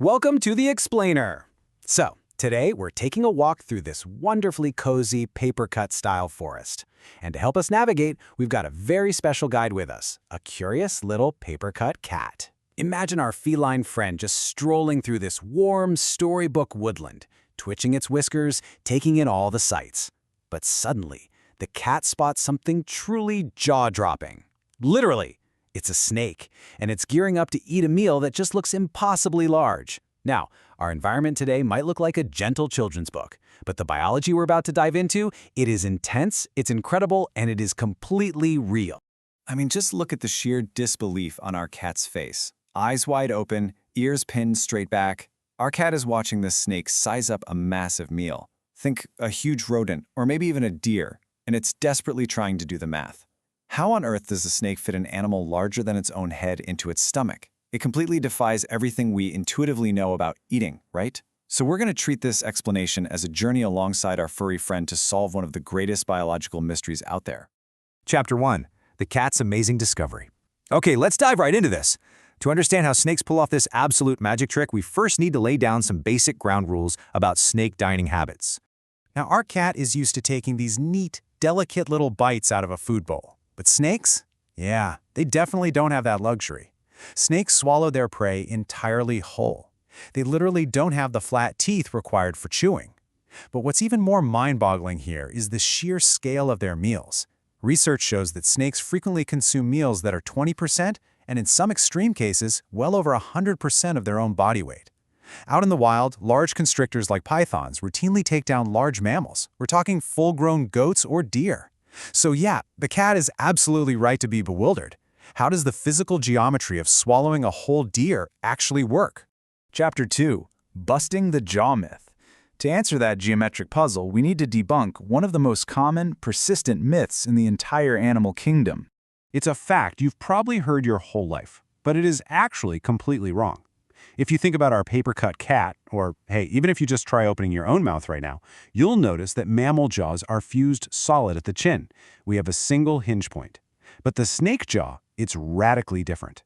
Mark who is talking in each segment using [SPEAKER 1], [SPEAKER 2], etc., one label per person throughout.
[SPEAKER 1] Welcome to the Explainer. So, today we're taking a walk through this wonderfully cozy paper-cut style forest. And to help us navigate, we've got a very special guide with us, a curious little paper-cut cat. Imagine our feline friend just strolling through this warm storybook woodland, twitching its whiskers, taking in all the sights. But suddenly, the cat spots something truly jaw-dropping. Literally. It's a snake, and it's gearing up to eat a meal that just looks impossibly large. Now, our environment today might look like a gentle children's book, but the biology we're about to dive into, it is intense, it's incredible, and it is completely real.
[SPEAKER 2] I mean, just look at the sheer disbelief on our cat's face. Eyes wide open, ears pinned straight back. Our cat is watching this snake size up a massive meal. Think a huge rodent, or maybe even a deer, and it's desperately trying to do the math. How on earth does a snake fit an animal larger than its own head into its stomach? It completely defies everything we intuitively know about eating, right? So we're going to treat this explanation as a journey alongside our furry friend to solve one of the greatest biological mysteries out there.
[SPEAKER 3] Chapter 1. The Cat's Amazing Discovery. Okay, let's dive right into this. To understand how snakes pull off this absolute magic trick, we first need to lay down some basic ground rules about snake dining habits. Now, our cat is used to taking these neat, delicate little bites out of a food bowl. But snakes? Yeah, they definitely don't have that luxury. Snakes swallow their prey entirely whole. They literally don't have the flat teeth required for chewing. But what's even more mind-boggling here is the sheer scale of their meals. Research shows that snakes frequently consume meals that are 20%, and in some extreme cases, well over 100% of their own body weight. Out in the wild, large constrictors like pythons routinely take down large mammals. We're talking full-grown goats or deer. So yeah, the cat is absolutely right to be bewildered. How does the physical geometry of swallowing a whole deer actually work?
[SPEAKER 4] Chapter 2. Busting the Jaw Myth. To answer that geometric puzzle, we need to debunk one of the most common, persistent myths in the entire animal kingdom.
[SPEAKER 3] It's a fact you've probably heard your whole life, but it is actually completely wrong. If you think about our paper-cut cat, or hey, even if you just try opening your own mouth right now, you'll notice that mammal jaws are fused solid at the chin. We have a single hinge point. But the snake jaw, it's radically different.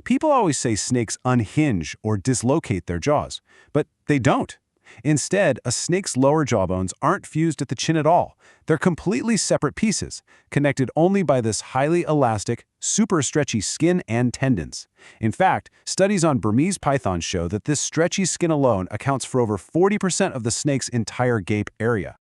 [SPEAKER 3] People always say snakes unhinge or dislocate their jaws, but they don't. Instead, a snake's lower jawbones aren't fused at the chin at all. They're completely separate pieces, connected only by this highly elastic, super stretchy skin and tendons. In fact, studies on Burmese pythons show that this stretchy skin alone accounts for over 40% of the snake's entire gape area.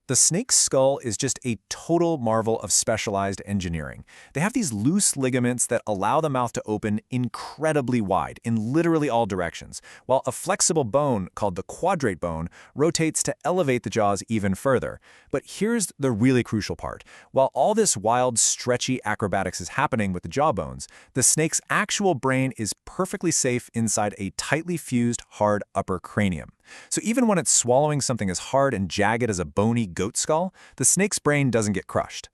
[SPEAKER 2] The snake's skull is just a total marvel of specialized engineering. They have these loose ligaments that allow the mouth to open incredibly wide in literally all directions, while a flexible bone called the quadrate bone rotates to elevate the jaws even further. But here's the really crucial part. While all this wild, stretchy acrobatics is happening with the jawbones, the snake's actual brain is perfectly safe inside a tightly fused, hard upper cranium. So even when it's swallowing something as hard and jagged as a bony goat skull, the snake's brain doesn't get crushed.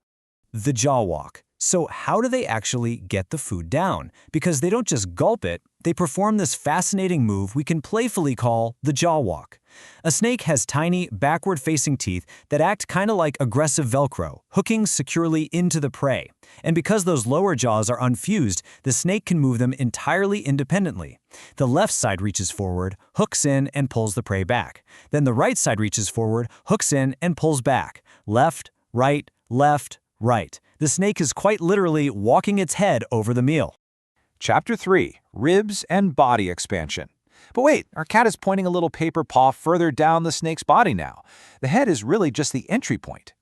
[SPEAKER 5] The jaw walk. So how do they actually get the food down? Because they don't just gulp it, they perform this fascinating move we can playfully call the jaw walk. A snake has tiny, backward-facing teeth that act kind of like aggressive Velcro, hooking securely into the prey. And because those lower jaws are unfused, the snake can move them entirely independently. The left side reaches forward, hooks in, and pulls the prey back. Then the right side reaches forward, hooks in, and pulls back. Left, right, left, right. The snake is quite literally walking its head over the meal.
[SPEAKER 4] Chapter 3. Ribs and Body Expansion. But wait, our cat is pointing a little paper paw further down the snake's body now. The head is really just the entry point.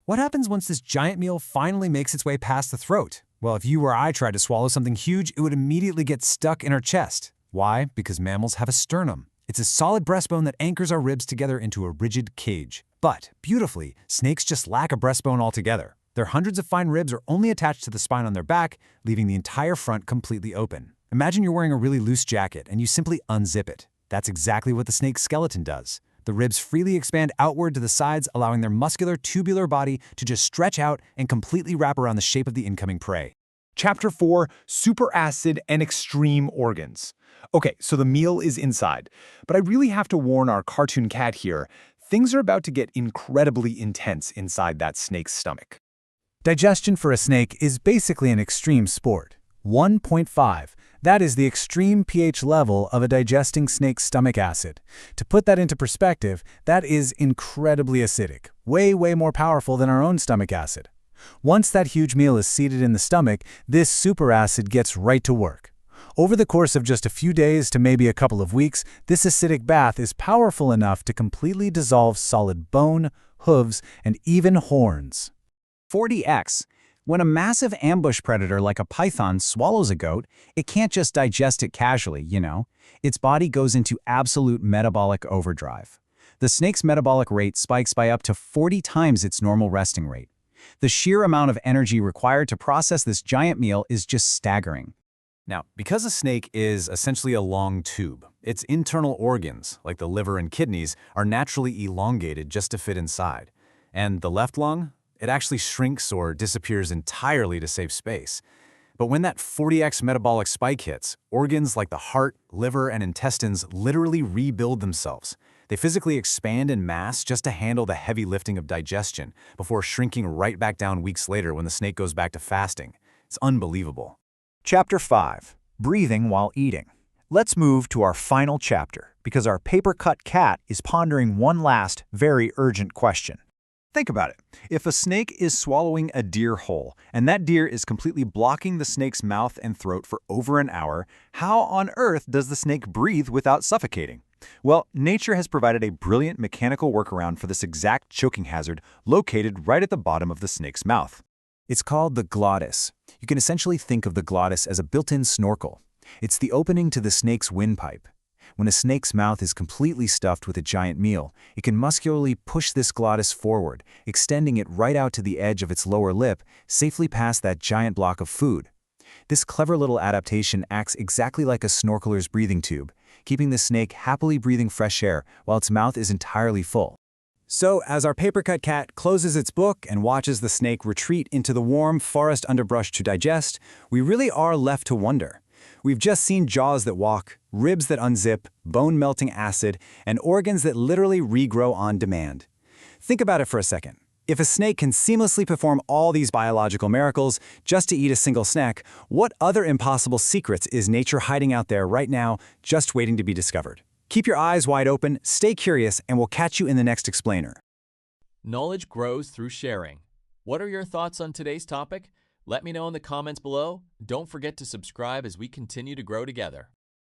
[SPEAKER 1] What happens once this giant meal finally makes its way past the throat? Well, if you or I tried to swallow something huge, it would immediately get stuck in our chest. Why? Because mammals have a sternum. It's a solid breastbone that anchors our ribs together into a rigid cage. But, beautifully, snakes just lack a breastbone altogether. Their hundreds of fine ribs are only attached to the spine on their back, leaving the entire front completely open. Imagine you're wearing a really loose jacket and you simply unzip it. That's exactly what the snake's skeleton does. The ribs freely expand outward to the sides, allowing their muscular, tubular body to just stretch out and completely wrap around the shape of the incoming prey.
[SPEAKER 6] Chapter 4. Superacid and Extreme Organs. Okay, so the meal is inside, but I really have to warn our cartoon cat here. Things are about to get incredibly intense inside that snake's stomach.
[SPEAKER 3] Digestion for a snake is basically an extreme sport. 1.5.
[SPEAKER 1] That is the extreme pH level of a digesting snake's stomach acid. To put that into perspective, that is incredibly acidic, way more powerful than our own stomach acid. Once that huge meal is seated in the stomach, this superacid gets right to work. Over the course of just a few days to maybe a couple of weeks, this acidic bath is powerful enough to completely dissolve solid bone, hooves, and even horns.
[SPEAKER 5] 40x. When a massive ambush predator like a python swallows a goat, it can't just digest it casually, you know. Its body goes into absolute metabolic overdrive. The snake's metabolic rate spikes by up to 40 times its normal resting rate. The sheer amount of energy required to process this giant meal is just staggering.
[SPEAKER 2] Now, because a snake is essentially a long tube, its internal organs, like the liver and kidneys, are naturally elongated just to fit inside. And the left lung? It actually shrinks or disappears entirely to save space. But when that 40x metabolic spike hits, organs like the heart, liver, and intestines literally rebuild themselves. They physically expand in mass just to handle the heavy lifting of digestion before shrinking right back down weeks later when the snake goes back to fasting. It's unbelievable.
[SPEAKER 3] Chapter 5. Breathing while eating. Let's move to our final chapter, because our paper-cut cat is pondering one last, very urgent question. Think about it. If a snake is swallowing a deer whole, and that deer is completely blocking the snake's mouth and throat for over an hour, how on earth does the snake breathe without suffocating? Well, nature has provided a brilliant mechanical workaround for this exact choking hazard located right at the bottom of the snake's mouth.
[SPEAKER 1] It's called the glottis. You can essentially think of the glottis as a built-in snorkel. It's the opening to the snake's windpipe. When a snake's mouth is completely stuffed with a giant meal, it can muscularly push this glottis forward, extending it right out to the edge of its lower lip, safely past that giant block of food. This clever little adaptation acts exactly like a snorkeler's breathing tube, keeping the snake happily breathing fresh air while its mouth is entirely full. So, as our paper-cut cat closes its book and watches the snake retreat into the warm forest underbrush to digest, we really are left to wonder. We've just seen jaws that walk, ribs that unzip, bone-melting acid, and organs that literally regrow on demand. Think about it for a second. If a snake can seamlessly perform all these biological miracles just to eat a single snack, what other impossible secrets is nature hiding out there right now, just waiting to be discovered? Keep your eyes wide open, stay curious, and we'll catch you in the next explainer.
[SPEAKER 7] Knowledge grows through sharing. What are your thoughts on today's topic? Let me know in the comments below. Don't forget to subscribe as we continue to grow together.